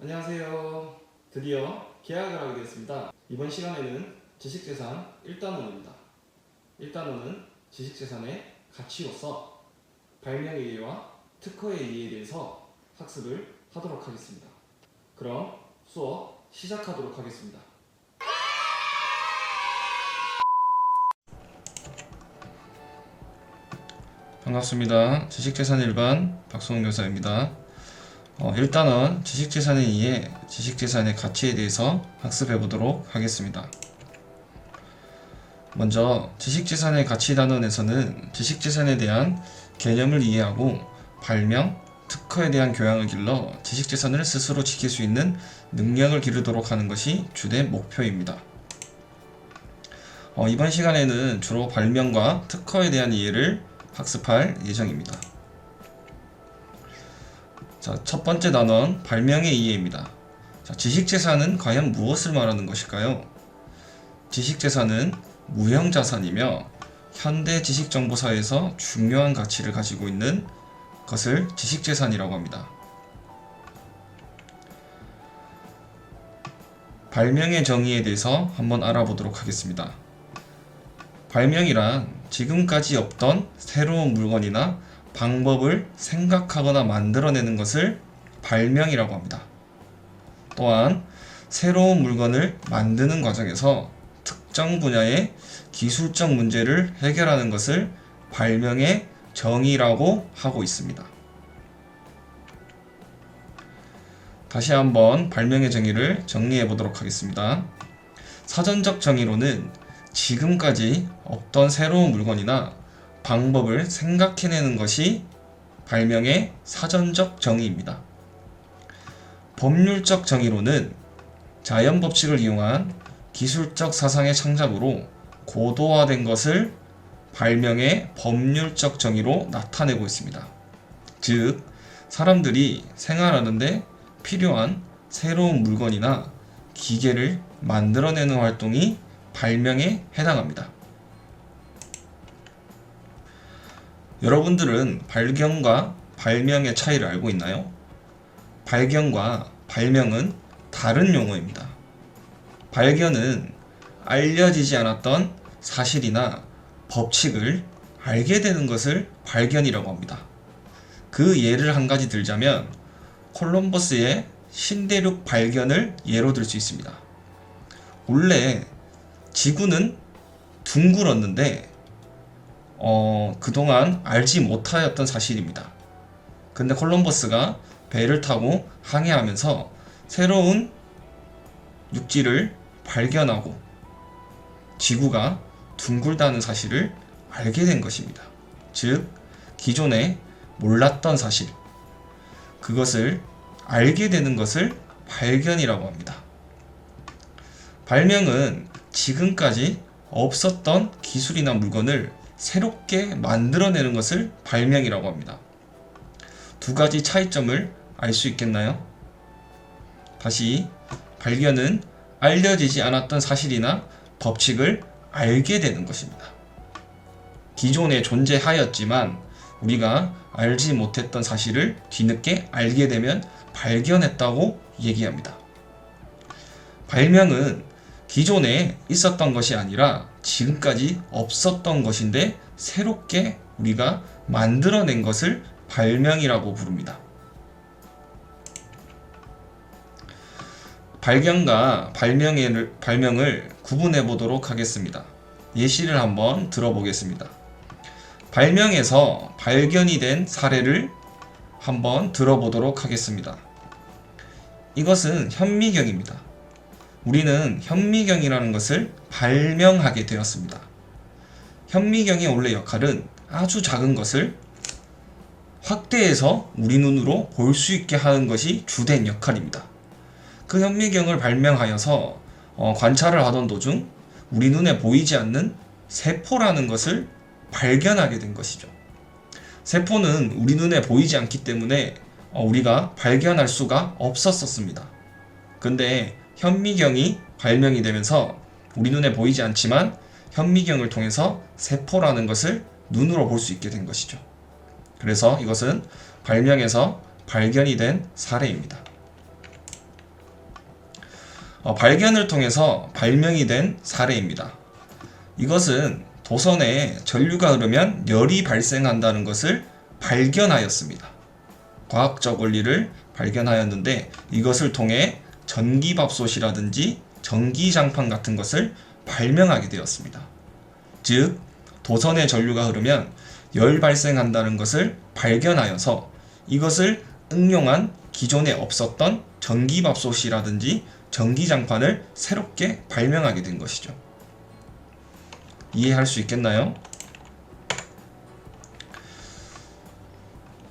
안녕하세요. 드디어 계약을 하게 되었습니다. 이번 시간에는 지식재산 1단원입니다. 1단원은 지식재산의 가치로서 발명의 이해와 특허의 이해에 대해서 학습을 하도록 하겠습니다. 그럼 수업 시작하도록 하겠습니다. 반갑습니다. 지식재산 일반 박수홍 교사입니다. 일단은 지식재산에 의해 지식재산의 가치에 대해서 학습해 보도록 하겠습니다. 먼저 지식재산의 가치 단원에서는 지식재산에 대한 개념을 이해하고 발명, 특허에 대한 교양을 길러 지식재산을 스스로 지킬 수 있는 능력을 기르도록 하는 것이 주된 목표입니다. 이번 시간에는 주로 발명과 특허에 대한 이해를 학습할 예정입니다. 자, 첫 번째 단원, 발명의 이해입니다. 자, 지식재산은 과연 무엇을 말하는 것일까요? 지식재산은 무형자산이며 현대 지식정보사회에서 중요한 가치를 가지고 있는 것을 지식재산이라고 합니다. 발명의 정의에 대해서 한번 알아보도록 하겠습니다. 발명이란 지금까지 없던 새로운 물건이나 방법을 생각하거나 만들어내는 것을 발명이라고 합니다. 또한 새로운 물건을 만드는 과정에서 특정 분야의 기술적 문제를 해결하는 것을 발명의 정의라고 하고 있습니다. 다시 한번 발명의 정의를 정리해 보도록 하겠습니다. 사전적 정의로는 지금까지 없던 새로운 물건이나 방법을 생각해내는 것이 발명의 사전적 정의입니다. 법률적 정의로는 자연 법칙을 이용한 기술적 사상의 창작으로 고도화된 것을 발명의 법률적 정의로 나타내고 있습니다. 즉, 사람들이 생활하는데 필요한 새로운 물건이나 기계를 만들어내는 활동이 발명에 해당합니다. 여러분들은 발견과 발명의 차이를 알고 있나요? 발견과 발명은 다른 용어입니다. 발견은 알려지지 않았던 사실이나 법칙을 알게 되는 것을 발견이라고 합니다. 그 예를 한 가지 들자면 콜럼버스의 신대륙 발견을 예로 들 수 있습니다. 원래 지구는 둥글었는데 그동안 알지 못하였던 사실입니다. 근데 콜럼버스가 배를 타고 항해하면서 새로운 육지를 발견하고 지구가 둥글다는 사실을 알게 된 것입니다. 즉, 기존에 몰랐던 사실, 그것을 알게 되는 것을 발견이라고 합니다. 발명은 지금까지 없었던 기술이나 물건을 새롭게 만들어내는 것을 발명이라고 합니다. 두 가지 차이점을 알 수 있겠나요? 다시, 발견은 알려지지 않았던 사실이나 법칙을 알게 되는 것입니다. 기존에 존재하였지만 우리가 알지 못했던 사실을 뒤늦게 알게 되면 발견했다고 얘기합니다. 발명은 기존에 있었던 것이 아니라 지금까지 없었던 것인데 새롭게 우리가 만들어낸 것을 발명이라고 부릅니다. 발견과 발명을 구분해 보도록 하겠습니다. 예시를 한번 들어보겠습니다. 발명에서 발견이 된 사례를 한번 들어보도록 하겠습니다. 이것은 현미경입니다. 우리는 현미경이라는 것을 발명하게 되었습니다. 현미경의 원래 역할은 아주 작은 것을 확대해서 우리 눈으로 볼 수 있게 하는 것이 주된 역할입니다. 그 현미경을 발명하여서 관찰을 하던 도중 우리 눈에 보이지 않는 세포라는 것을 발견하게 된 것이죠. 세포는 우리 눈에 보이지 않기 때문에 우리가 발견할 수가 없었습니다. 근데 현미경이 발명이 되면서 우리 눈에 보이지 않지만 현미경을 통해서 세포라는 것을 눈으로 볼 수 있게 된 것이죠. 그래서 이것은 발명에서 발견이 된 사례입니다. 발견을 통해서 발명이 된 사례입니다. 이것은 도선에 전류가 흐르면 열이 발생한다는 것을 발견하였습니다. 과학적 원리를 발견하였는데 이것을 통해 전기밥솥이라든지 전기장판 같은 것을 발명하게 되었습니다. 즉, 도선에 전류가 흐르면 열 발생한다는 것을 발견하여서 이것을 응용한 기존에 없었던 전기밥솥이라든지 전기장판을 새롭게 발명하게 된 것이죠. 이해할 수 있겠나요?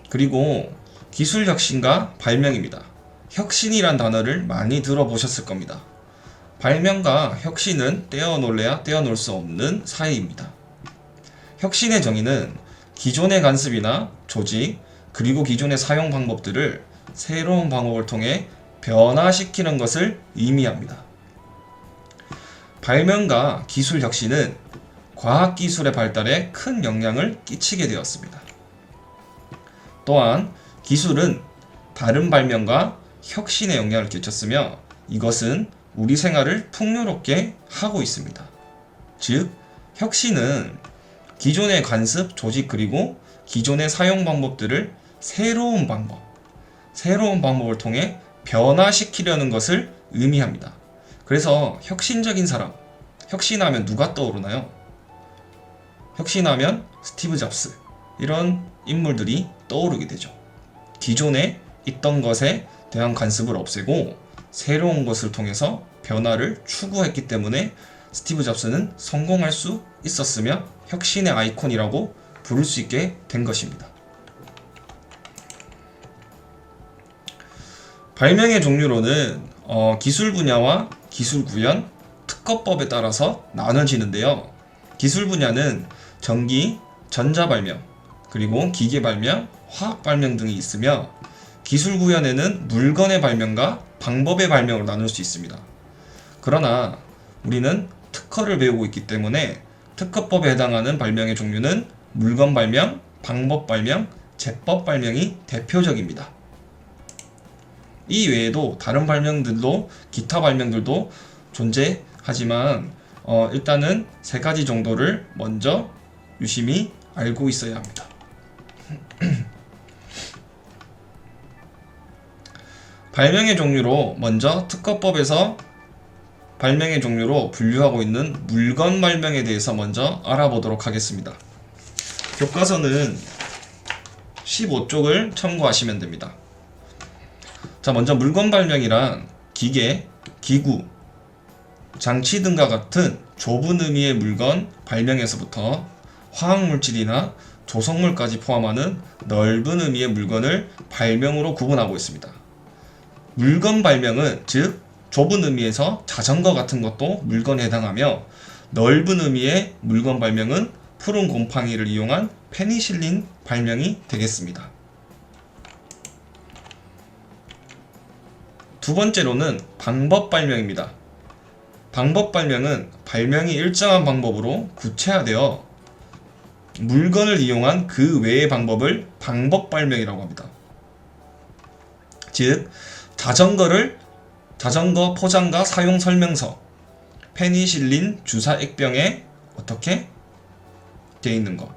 그리고 기술 혁신과 발명입니다. 혁신이란 단어를 많이 들어보셨을 겁니다. 발명과 혁신은 떼어놓을래야 떼어놓을 수 없는 사이입니다. 혁신의 정의는 기존의 관습이나 조직, 그리고 기존의 사용 방법들을 새로운 방법을 통해 변화시키는 것을 의미합니다. 발명과 기술 혁신은 과학기술의 발달에 큰 영향을 끼치게 되었습니다. 또한 기술은 다른 발명과 혁신에 영향을 끼쳤으며 이것은 우리 생활을 풍요롭게 하고 있습니다. 즉, 혁신은 기존의 관습, 조직 그리고 기존의 사용 방법들을 새로운 방법을 통해 변화시키려는 것을 의미합니다. 그래서 혁신적인 사람, 혁신하면 누가 떠오르나요? 혁신하면 스티브 잡스, 이런 인물들이 떠오르게 되죠. 기존에 있던 것에 대한 관습을 없애고 새로운 것을 통해서 변화를 추구했기 때문에 스티브 잡스는 성공할 수 있었으며 혁신의 아이콘이라고 부를 수 있게 된 것입니다. 발명의 종류로는 기술 분야와 기술 구현, 특허법에 따라서 나눠지는데요. 기술 분야는 전기, 전자 발명, 그리고 기계 발명, 화학 발명 등이 있으며 기술 구현에는 물건의 발명과 방법의 발명으로 나눌 수 있습니다. 그러나 우리는 특허를 배우고 있기 때문에 특허법에 해당하는 발명의 종류는 물건 발명, 방법 발명, 제법 발명이 대표적입니다. 이 외에도 다른 발명들도 기타 발명들도 존재하지만 일단은 세 가지 정도를 먼저 유심히 알고 있어야 합니다. 발명의 종류로 먼저 특허법에서 발명의 종류로 분류하고 있는 물건 발명에 대해서 먼저 알아보도록 하겠습니다. 교과서는 15쪽을 참고하시면 됩니다. 자, 먼저 물건 발명이란 기계, 기구, 장치 등과 같은 좁은 의미의 물건 발명에서부터 화학물질이나 조성물까지 포함하는 넓은 의미의 물건을 발명으로 구분하고 있습니다. 물건 발명은 즉 좁은 의미에서 자전거 같은 것도 물건에 해당하며 넓은 의미의 물건 발명은 푸른 곰팡이를 이용한 페니실린 발명이 되겠습니다. 두 번째로는 방법 발명입니다. 방법 발명은 발명이 일정한 방법으로 구체화되어 물건을 이용한 그 외의 방법을 방법 발명이라고 합니다. 즉, 자전거 포장과 사용 설명서, 페니실린 주사 액병에 어떻게 되어 있는 것.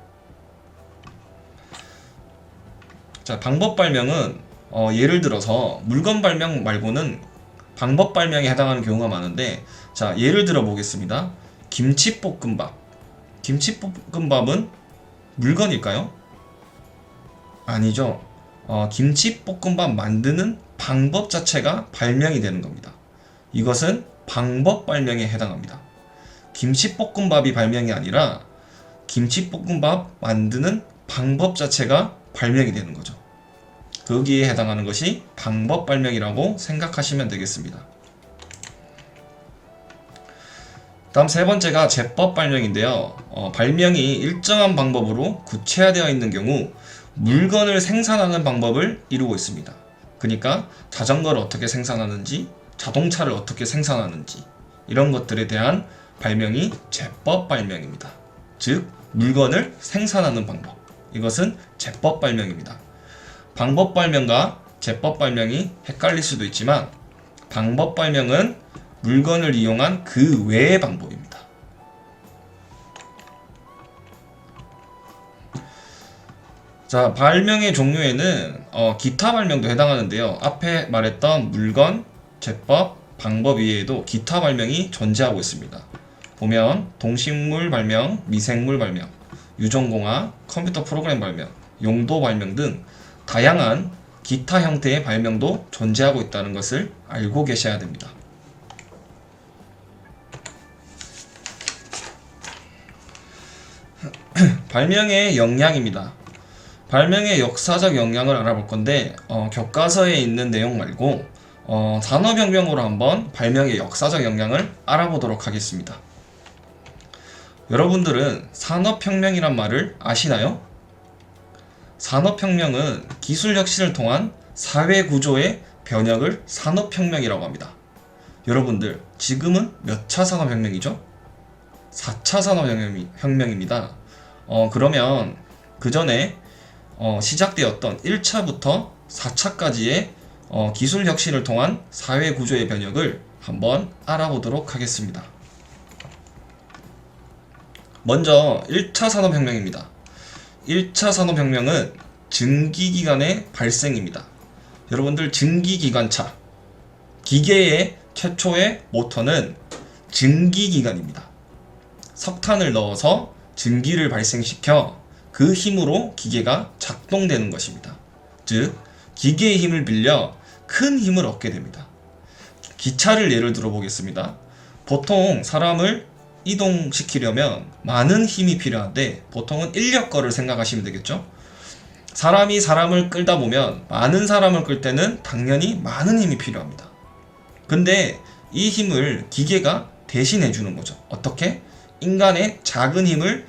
자, 방법 발명은 예를 들어서 물건 발명 말고는 방법 발명에 해당하는 경우가 많은데, 자, 예를 들어 보겠습니다. 김치볶음밥. 김치볶음밥은 물건일까요? 아니죠. 김치볶음밥 만드는 방법 자체가 발명이 되는 겁니다. 이것은 방법 발명에 해당합니다. 김치볶음밥이 발명이 아니라 김치볶음밥 만드는 방법 자체가 발명이 되는 거죠. 거기에 해당하는 것이 방법 발명이라고 생각하시면 되겠습니다. 다음 세 번째가 제법 발명인데요. 발명이 일정한 방법으로 구체화되어 있는 경우 물건을 생산하는 방법을 이루고 있습니다. 그러니까 자전거를 어떻게 생산하는지, 자동차를 어떻게 생산하는지 이런 것들에 대한 발명이 제법 발명입니다. 즉, 물건을 생산하는 방법. 이것은 제법 발명입니다. 방법 발명과 제법 발명이 헷갈릴 수도 있지만 방법 발명은 물건을 이용한 그 외의 방법입니다. 자, 발명의 종류에는 기타 발명도 해당하는데요. 앞에 말했던 물건, 제법, 방법 이외에도 기타 발명이 존재하고 있습니다. 보면 동식물 발명, 미생물 발명, 유전공학, 컴퓨터 프로그램 발명, 용도 발명 등 다양한 기타 형태의 발명도 존재하고 있다는 것을 알고 계셔야 됩니다. 발명의 역량입니다. 발명의 역사적 역량을 알아볼 건데 교과서에 있는 내용 말고 산업혁명으로 한번 발명의 역사적 역량을 알아보도록 하겠습니다. 여러분들은 산업혁명이란 말을 아시나요? 산업혁명은 기술 혁신을 통한 사회구조의 변혁을 산업혁명이라고 합니다. 여러분들 지금은 몇 차 산업혁명이죠? 4차 산업혁명입니다. 그러면 그 전에 시작되었던 1차부터 4차까지의 기술 혁신을 통한 사회 구조의 변혁을 한번 알아보도록 하겠습니다. 먼저 1차 산업혁명입니다. 1차 산업혁명은 증기기관의 발생입니다. 여러분들 증기기관차, 기계의 최초의 모터는 증기기관입니다. 석탄을 넣어서 증기를 발생시켜 그 힘으로 기계가 작동되는 것입니다. 즉, 기계의 힘을 빌려 큰 힘을 얻게 됩니다. 기차를 예를 들어 보겠습니다. 보통 사람을 이동시키려면 많은 힘이 필요한데 보통은 인력거를 생각하시면 되겠죠? 사람이 사람을 끌다 보면 많은 사람을 끌 때는 당연히 많은 힘이 필요합니다. 근데 이 힘을 기계가 대신해 주는 거죠. 어떻게? 인간의 작은 힘을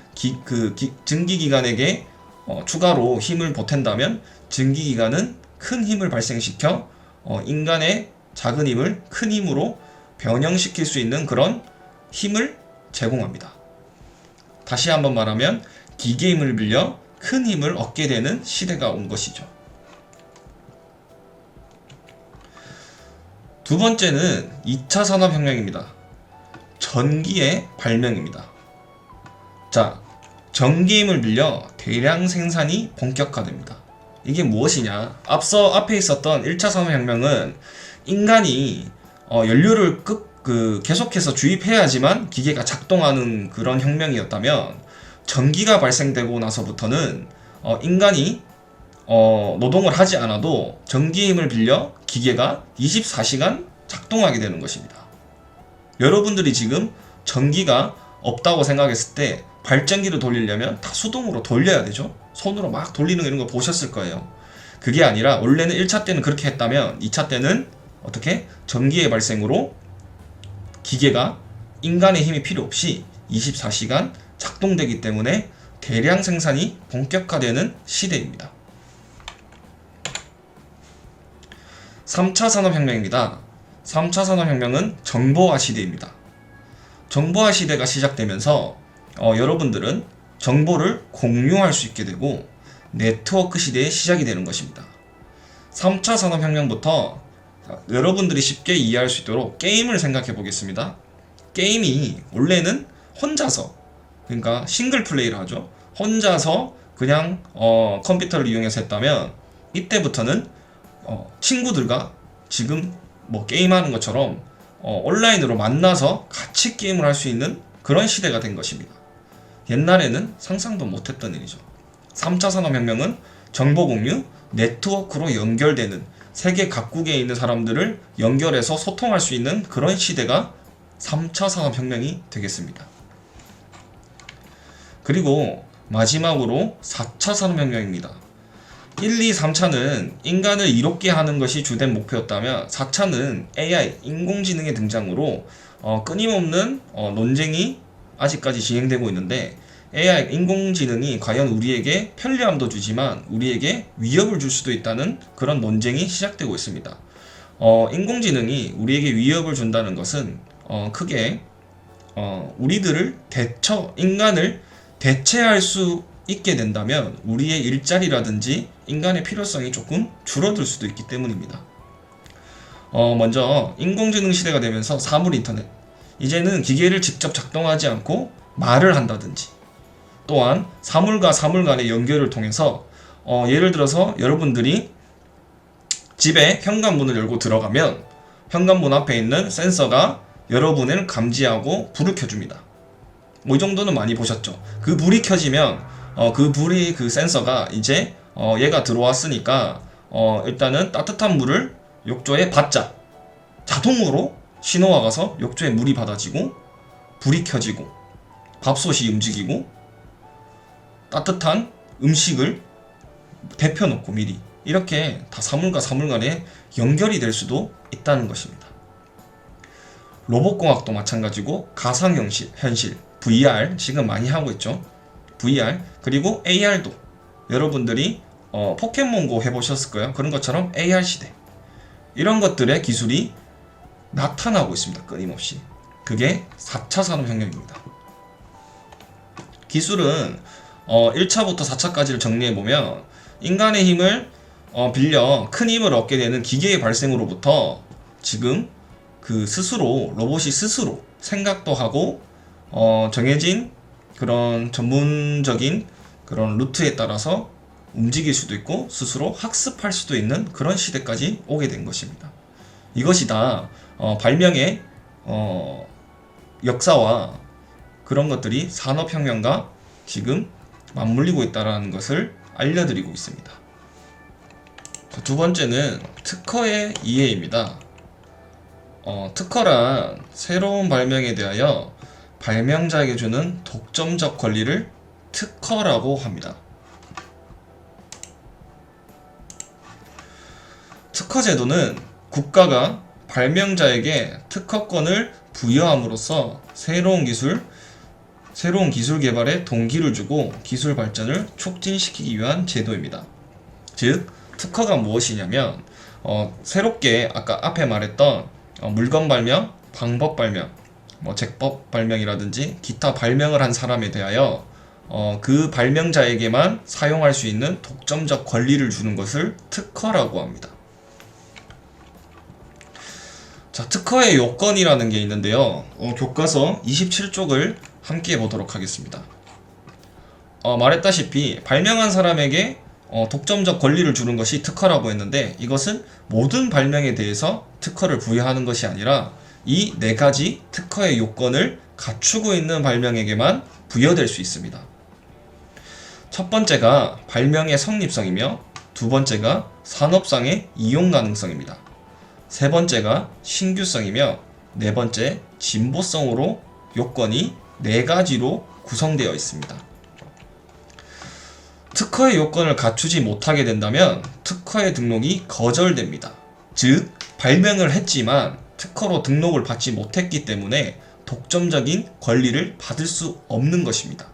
증기기관에게 추가로 힘을 보탠다면 증기기관은 큰 힘을 발생시켜 인간의 작은 힘을 큰 힘으로 변형시킬 수 있는 그런 힘을 제공합니다. 다시 한번 말하면 기계의 힘을 빌려 큰 힘을 얻게 되는 시대가 온 것이죠. 두 번째는 2차 산업혁명입니다. 전기의 발명입니다. 자, 전기의 힘을 빌려 대량 생산이 본격화됩니다. 이게 무엇이냐? 앞에 있었던 1차 산업혁명은 인간이 연료를 계속해서 주입해야지만 기계가 작동하는 그런 혁명이었다면 전기가 발생되고 나서부터는 인간이 노동을 하지 않아도 전기의 힘을 빌려 기계가 24시간 작동하게 되는 것입니다. 여러분들이 지금 전기가 없다고 생각했을 때 발전기를 돌리려면 다 수동으로 돌려야 되죠. 손으로 막 돌리는 이런 거 보셨을 거예요. 그게 아니라 원래는 1차 때는 그렇게 했다면 2차 때는 어떻게? 전기의 발생으로 기계가 인간의 힘이 필요 없이 24시간 작동되기 때문에 대량 생산이 본격화되는 시대입니다. 3차 산업혁명입니다. 3차 산업혁명은 정보화 시대입니다. 정보화 시대가 시작되면서 여러분들은 정보를 공유할 수 있게 되고 네트워크 시대의 시작이 되는 것입니다. 3차 산업혁명부터 여러분들이 쉽게 이해할 수 있도록 게임을 생각해 보겠습니다. 게임이 원래는 혼자서, 그러니까 싱글 플레이를 하죠. 혼자서 그냥 컴퓨터를 이용해서 했다면 이때부터는 친구들과 지금 뭐 게임하는 것처럼 온라인으로 만나서 같이 게임을 할 수 있는 그런 시대가 된 것입니다. 옛날에는 상상도 못했던 일이죠. 3차 산업혁명은 정보 공유, 네트워크로 연결되는 세계 각국에 있는 사람들을 연결해서 소통할 수 있는 그런 시대가 3차 산업혁명이 되겠습니다. 그리고 마지막으로 4차 산업혁명입니다. 1, 2, 3차는 인간을 이롭게 하는 것이 주된 목표였다면 4차는 AI, 인공지능의 등장으로 끊임없는 논쟁이 아직까지 진행되고 있는데 AI, 인공지능이 과연 우리에게 편리함도 주지만 우리에게 위협을 줄 수도 있다는 그런 논쟁이 시작되고 있습니다. 인공지능이 우리에게 위협을 준다는 것은 크게 우리들을 인간을 대체할 수 있게 된다면 우리의 일자리라든지 인간의 필요성이 조금 줄어들 수도 있기 때문입니다. 먼저 인공지능 시대가 되면서 사물 인터넷. 이제는 기계를 직접 작동하지 않고 말을 한다든지, 또한 사물과 사물 간의 연결을 통해서 예를 들어서 여러분들이 집에 현관문을 열고 들어가면 현관문 앞에 있는 센서가 여러분을 감지하고 불을 켜줍니다. 뭐 이 정도는 많이 보셨죠. 그 불이 켜지면 그 센서가 이제 얘가 들어왔으니까 일단은 따뜻한 물을 욕조에 받자. 자동으로 신호가 가서 욕조에 물이 받아지고 불이 켜지고 밥솥이 움직이고 따뜻한 음식을 데펴놓고 미리 이렇게 다 사물과 사물 간에 연결이 될 수도 있다는 것입니다. 로봇공학도 마찬가지고 가상현실, VR 지금 많이 하고 있죠. VR 그리고 AR도 여러분들이 포켓몬고 해보셨을 거예요. 그런 것처럼 AR 시대 이런 것들의 기술이 나타나고 있습니다. 끊임없이. 그게 4차 산업혁명입니다. 기술은 1차부터 4차까지를 정리해보면 인간의 힘을 빌려 큰 힘을 얻게 되는 기계의 발생으로부터 지금 그 스스로 로봇이 스스로 생각도 하고 정해진 그런 전문적인 그런 루트에 따라서 움직일 수도 있고 스스로 학습할 수도 있는 그런 시대까지 오게 된 것입니다. 이것이 다 발명의 역사와 그런 것들이 산업혁명과 지금 맞물리고 있다는 것을 알려드리고 있습니다. 두 번째는 특허의 이해입니다. 특허란 새로운 발명에 대하여 발명자에게 주는 독점적 권리를 특허라고 합니다. 특허 제도는 국가가 발명자에게 특허권을 부여함으로써 새로운 기술 개발에 동기를 주고 기술 발전을 촉진시키기 위한 제도입니다. 즉, 특허가 무엇이냐면 새롭게 아까 앞에 말했던 물건 발명, 방법 발명, 제법 발명이라든지 기타 발명을 한 사람에 대하여 그 발명자에게만 사용할 수 있는 독점적 권리를 주는 것을 특허라고 합니다. 자, 특허의 요건이라는 게 있는데요. 교과서 27쪽을 함께 보도록 하겠습니다. 말했다시피 발명한 사람에게 독점적 권리를 주는 것이 특허라고 했는데 이것은 모든 발명에 대해서 특허를 부여하는 것이 아니라 이 4가지 특허의 요건을 갖추고 있는 발명에게만 부여될 수 있습니다. 첫 번째가 발명의 성립성이며 두 번째가 산업상의 이용 가능성입니다. 세 번째가 신규성이며 네 번째 진보성으로 요건이 4가지로 구성되어 있습니다. 특허의 요건을 갖추지 못하게 된다면 특허의 등록이 거절됩니다. 즉, 발명을 했지만 특허로 등록을 받지 못했기 때문에 독점적인 권리를 받을 수 없는 것입니다.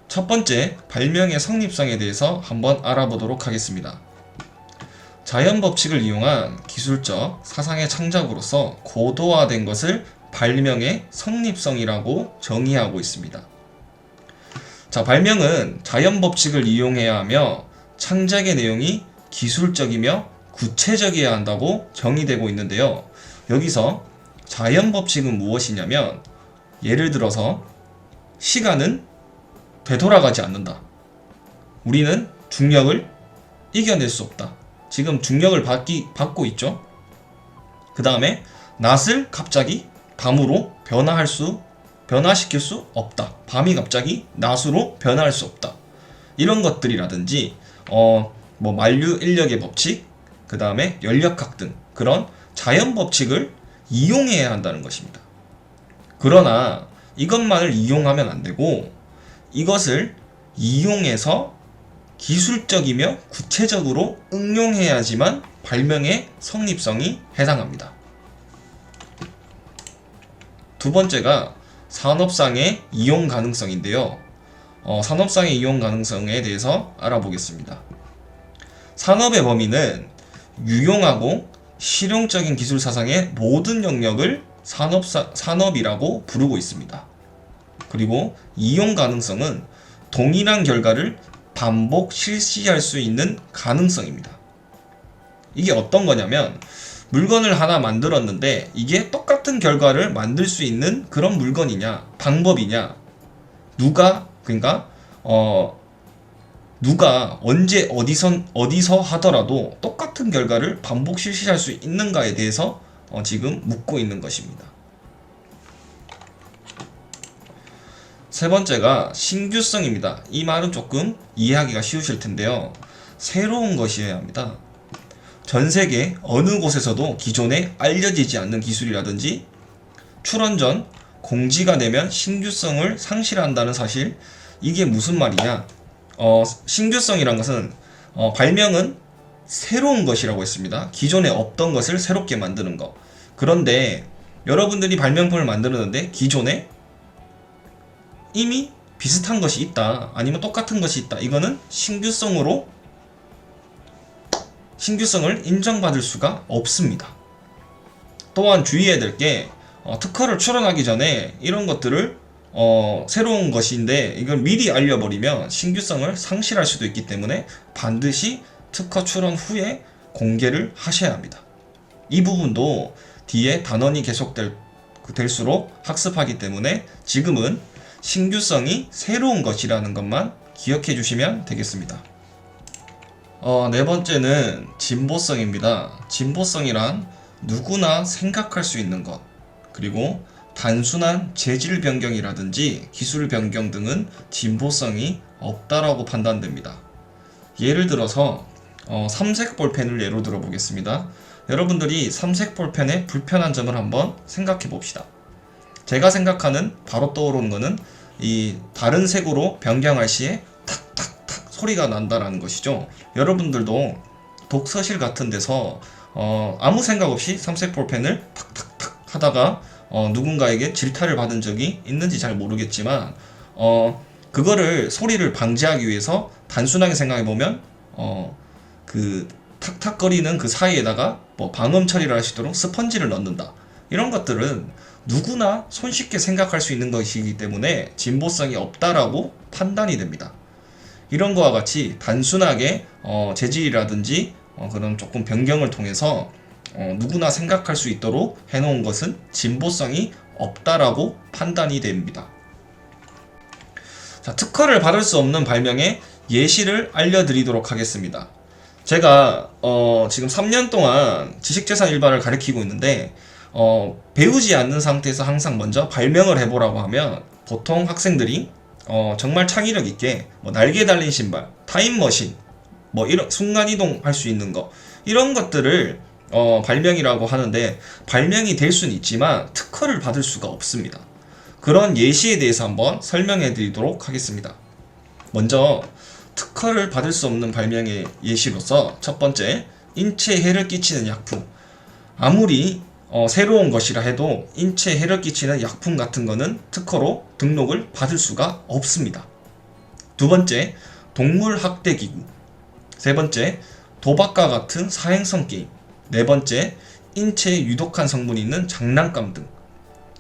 첫 번째, 발명의 성립성에 대해서 한번 알아보도록 하겠습니다. 자연 법칙을 이용한 기술적 사상의 창작으로서 고도화된 것을 발명의 성립성이라고 정의하고 있습니다. 자, 발명은 자연 법칙을 이용해야 하며 창작의 내용이 기술적이며 구체적이어야 한다고 정의되고 있는데요. 여기서 자연 법칙은 무엇이냐면 예를 들어서 시간은 되돌아가지 않는다. 우리는 중력을 이겨낼 수 없다. 지금 중력을 받고 있죠. 그 다음에 낮을 갑자기 밤으로 변화시킬 수 없다. 밤이 갑자기 낮으로 변화할 수 없다. 이런 것들이라든지 만류 인력의 법칙, 그 다음에 연력학 등 그런 자연 법칙을 이용해야 한다는 것입니다. 그러나 이것만을 이용하면 안 되고 이것을 이용해서 기술적이며 구체적으로 응용해야지만 발명의 성립성이 해당합니다. 두 번째가 산업상의 이용 가능성인데요. 산업상의 이용 가능성에 대해서 알아보겠습니다. 산업의 범위는 유용하고 실용적인 기술 사상의 모든 영역을 산업이라고 부르고 있습니다. 그리고 이용 가능성은 동일한 결과를 반복 실시할 수 있는 가능성입니다. 이게 어떤 거냐면 물건을 하나 만들었는데 이게 똑같은 결과를 만들 수 있는 그런 물건이냐, 방법이냐, 그러니까 누가 언제 어디서 하더라도 똑같은 결과를 반복 실시할 수 있는가에 대해서 지금 묻고 있는 것입니다. 세 번째가 신규성입니다. 이 말은 조금 이해하기가 쉬우실 텐데요. 새로운 것이어야 합니다. 전 세계 어느 곳에서도 기존에 알려지지 않는 기술이라든지 출원 전 공지가 되면 신규성을 상실한다는 사실, 이게 무슨 말이냐? 신규성이란 것은 발명은 새로운 것이라고 했습니다. 기존에 없던 것을 새롭게 만드는 것. 그런데 여러분들이 발명품을 만들었는데 기존에 이미 비슷한 것이 있다, 아니면 똑같은 것이 있다. 이거는 신규성을 인정받을 수가 없습니다. 또한 주의해야 될 게 특허를 출원하기 전에 이런 것들을 새로운 것인데 이걸 미리 알려버리면 신규성을 상실할 수도 있기 때문에 반드시 특허 출원 후에 공개를 하셔야 합니다. 이 부분도 뒤에 단원이 계속될수록 학습하기 때문에 지금은 신규성이 새로운 것이라는 것만 기억해 주시면 되겠습니다. 네 번째는 진보성입니다. 진보성이란 누구나 생각할 수 있는 것, 그리고 단순한 재질 변경이라든지 기술 변경 등은 진보성이 없다라고 판단됩니다. 예를 들어서 삼색 볼펜을 예로 들어 보겠습니다. 여러분들이 삼색 볼펜의 불편한 점을 한번 생각해 봅시다. 제가 생각하는 바로 떠오르는 거는 이 다른 색으로 변경할 시에 탁탁탁 소리가 난다라는 것이죠. 여러분들도 독서실 같은 데서 아무 생각 없이 삼색 볼펜을 탁탁탁 하다가 누군가에게 질타를 받은 적이 있는지 잘 모르겠지만 그거를 소리를 방지하기 위해서 단순하게 생각해 보면 그 탁탁거리는 그 사이에다가 뭐 방음 처리를 할 수 있도록 스펀지를 넣는다. 이런 것들은 누구나 손쉽게 생각할 수 있는 것이기 때문에 진보성이 없다라고 판단이 됩니다. 이런 거와 같이 단순하게 재질이라든지 그런 조금 변경을 통해서 누구나 생각할 수 있도록 해놓은 것은 진보성이 없다라고 판단이 됩니다. 자, 특허를 받을 수 없는 발명의 예시를 알려드리도록 하겠습니다. 제가 지금 3년 동안 지식재산 일반을 가르치고 있는데 배우지 않는 상태에서 항상 먼저 발명을 해보라고 하면 보통 학생들이 정말 창의력 있게 뭐 날개 달린 신발, 타임머신, 뭐 이런 순간이동 할 수 있는 거, 이런 것들을 발명이라고 하는데 발명이 될 수는 있지만 특허를 받을 수가 없습니다. 그런 예시에 대해서 한번 설명해 드리도록 하겠습니다. 먼저 특허를 받을 수 없는 발명의 예시로서 첫 번째, 인체에 해를 끼치는 약품. 아무리 새로운 것이라 해도 인체에 해를 끼치는 약품 같은 거는 특허로 등록을 받을 수가 없습니다. 두 번째, 동물 학대 기구. 세 번째, 도박과 같은 사행성 게임. 네 번째, 인체에 유독한 성분이 있는 장난감 등.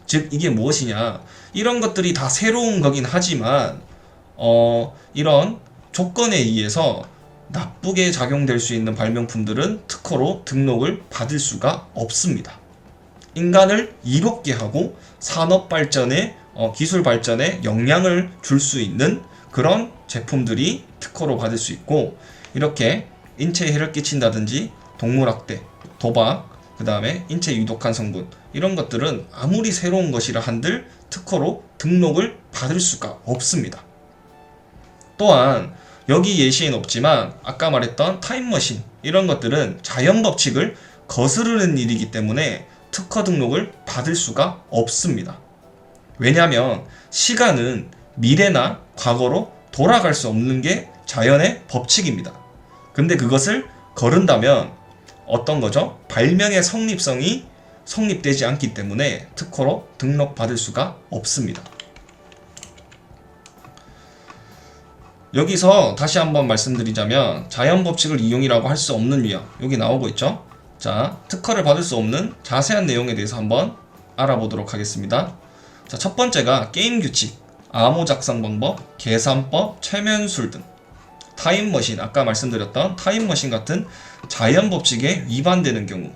즉 이게 무엇이냐, 이런 것들이 다 새로운 거긴 하지만 이런 조건에 의해서 나쁘게 작용될 수 있는 발명품들은 특허로 등록을 받을 수가 없습니다. 인간을 이롭게 하고 산업 발전에 기술 발전에 영향을 줄 수 있는 그런 제품들이 특허로 받을 수 있고, 이렇게 인체에 해를 끼친다든지 동물학대, 도박, 그 다음에 인체에 유독한 성분, 이런 것들은 아무리 새로운 것이라 한들 특허로 등록을 받을 수가 없습니다. 또한 여기 예시에는 없지만 아까 말했던 타임머신, 이런 것들은 자연 법칙을 거스르는 일이기 때문에 특허 등록을 받을 수가 없습니다. 왜냐하면 시간은 미래나 과거로 돌아갈 수 없는 게 자연의 법칙입니다. 근데 그것을 거른다면 어떤 거죠? 발명의 성립성이 성립되지 않기 때문에 특허로 등록받을 수가 없습니다. 여기서 다시 한번 말씀드리자면 자연 법칙을 이용이라고 할 수 없는 위험, 여기 나오고 있죠. 자, 특허를 받을 수 없는 자세한 내용에 대해서 한번 알아보도록 하겠습니다. 자, 첫 번째가 게임 규칙, 암호 작성 방법, 계산법, 최면술 등. 타임머신, 아까 말씀드렸던 타임머신 같은 자연 법칙에 위반되는 경우,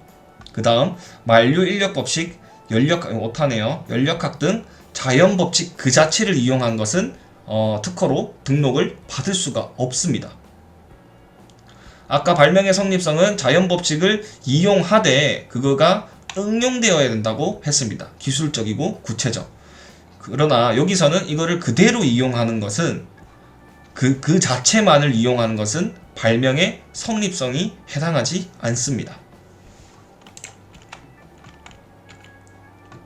그 다음 만류 인력 법칙, 오타네요. 연력학 등 자연 법칙 그 자체를 이용한 것은 특허로 등록을 받을 수가 없습니다. 아까 발명의 성립성은 자연 법칙을 이용하되 그거가 응용되어야 된다고 했습니다. 기술적이고 구체적. 그러나 여기서는 이거를 그대로 이용하는 것은 그 자체만을 이용하는 것은 발명의 성립성이 해당하지 않습니다.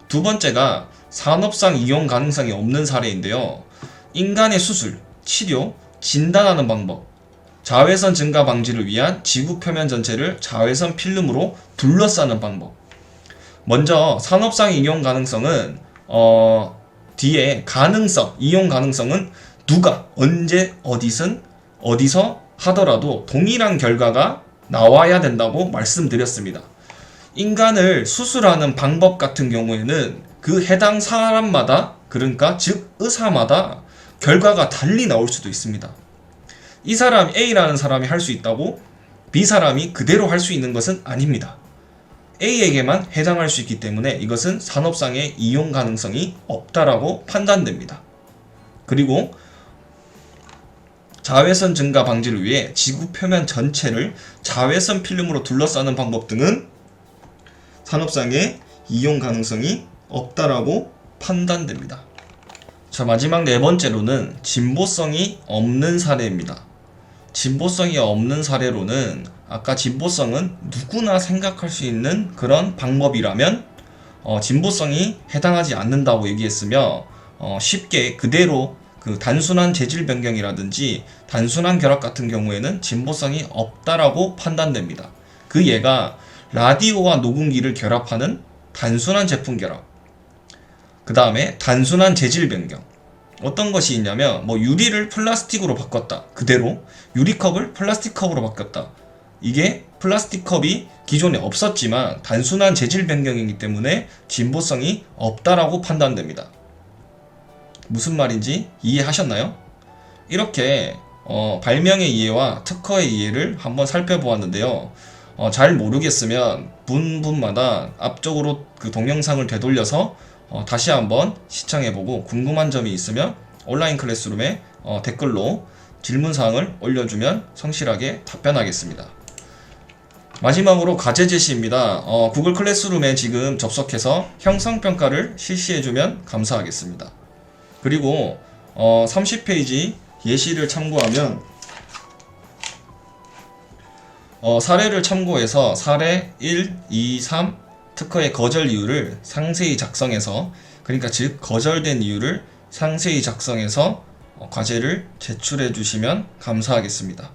두 번째가 산업상 이용 가능성이 없는 사례인데요. 인간의 수술, 치료, 진단하는 방법, 자외선 증가 방지를 위한 지구 표면 전체를 자외선 필름으로 둘러싸는 방법. 먼저 산업상 이용 가능성은 뒤에 가능성, 이용 가능성은 누가 언제 어디서 하더라도 동일한 결과가 나와야 된다고 말씀드렸습니다. 인간을 수술하는 방법 같은 경우에는 그 해당 사람마다, 그러니까 즉 의사마다 결과가 달리 나올 수도 있습니다. 이 사람 A라는 사람이 할 수 있다고 B 사람이 그대로 할 수 있는 것은 아닙니다. A에게만 해당할 수 있기 때문에 이것은 산업상의 이용 가능성이 없다라고 판단됩니다. 그리고 자외선 증가 방지를 위해 지구 표면 전체를 자외선 필름으로 둘러싸는 방법 등은 산업상의 이용 가능성이 없다라고 판단됩니다. 자, 마지막 네 번째로는 진보성이 없는 사례입니다. 진보성이 없는 사례로는 아까 진보성은 누구나 생각할 수 있는 그런 방법이라면 진보성이 해당하지 않는다고 얘기했으며 쉽게 그대로 그 단순한 재질 변경이라든지 단순한 결합 같은 경우에는 진보성이 없다라고 판단됩니다. 그 예가 라디오와 녹음기를 결합하는 단순한 제품 결합, 그 다음에 단순한 재질 변경. 어떤 것이 있냐면 유리를 플라스틱으로 바꿨다. 그대로 유리컵을 플라스틱 컵으로 바꿨다. 이게 플라스틱 컵이 기존에 없었지만 단순한 재질 변경이기 때문에 진보성이 없다라고 판단됩니다. 무슨 말인지 이해하셨나요? 이렇게 발명의 이해와 특허의 이해를 한번 살펴보았는데요. 잘 모르겠으면 분마다 앞쪽으로 그 동영상을 되돌려서 다시 한번 시청해보고 궁금한 점이 있으면 온라인 클래스룸에 댓글로 질문사항을 올려주면 성실하게 답변하겠습니다. 마지막으로 과제 제시입니다. 구글 클래스룸에 지금 접속해서 형성평가를 실시해주면 감사하겠습니다. 그리고 30페이지 예시를 참고하면 사례를 참고해서 사례 1, 2, 3 특허의 거절 이유를 상세히 작성해서, 그러니까 즉 거절된 이유를 상세히 작성해서 과제를 제출해 주시면 감사하겠습니다.